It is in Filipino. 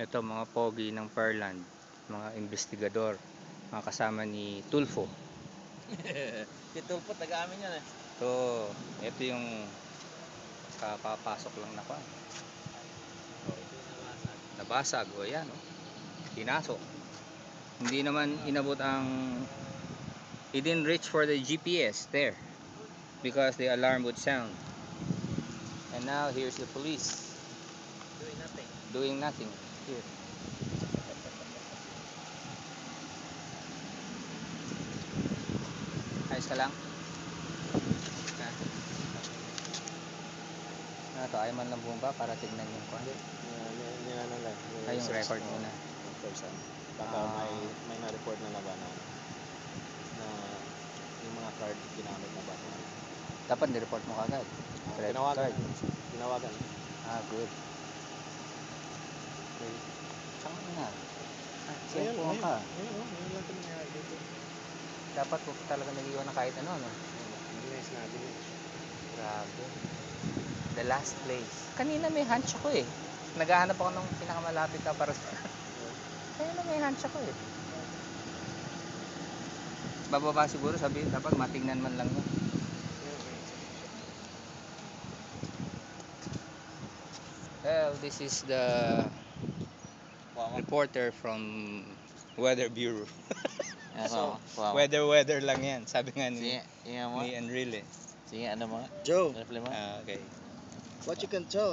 Ito mga pogi ng Pearland, mga investigador, mga kasama ni Tulfo. Si Tulfo, taga-amin yan eh. So, ito yung kapapasok lang na pa. Nabasag, o yan, o. Pinasok. Hindi naman inabot ang, it didn't reach for the GPS there because the alarm would sound. And now here's the police doing nothing here. Ayos ka lang? Ano to, ayaw man lang bumaba para tignan yung kwan. Ano lang. Ay, yung record muna. Baka may na-report na ba na yung mga card ginamit na ba? Dapat ni-report mo kagad. Credit card. Tinawagan. Good. Okay. Saan ka na? Ayun Siyempre ka. Ayun lang ito nangyari dito. Dapat po talaga nag-iwan na kahit ano, no? Hindi na sinabi niya. Grabe. The last place. Kanina may hunch ako eh. Naghahanap ako ng pinakamalapit na para sa... Kanina may hunch ako eh. Bababa siguro, sabi dapat matignan man lang yun. Well, this is the reporter from Weather Bureau. So, Weather lang yan. Sabi nga ni Sige, Enrile. Sige, ano mo? Joe, Okay. what you can tell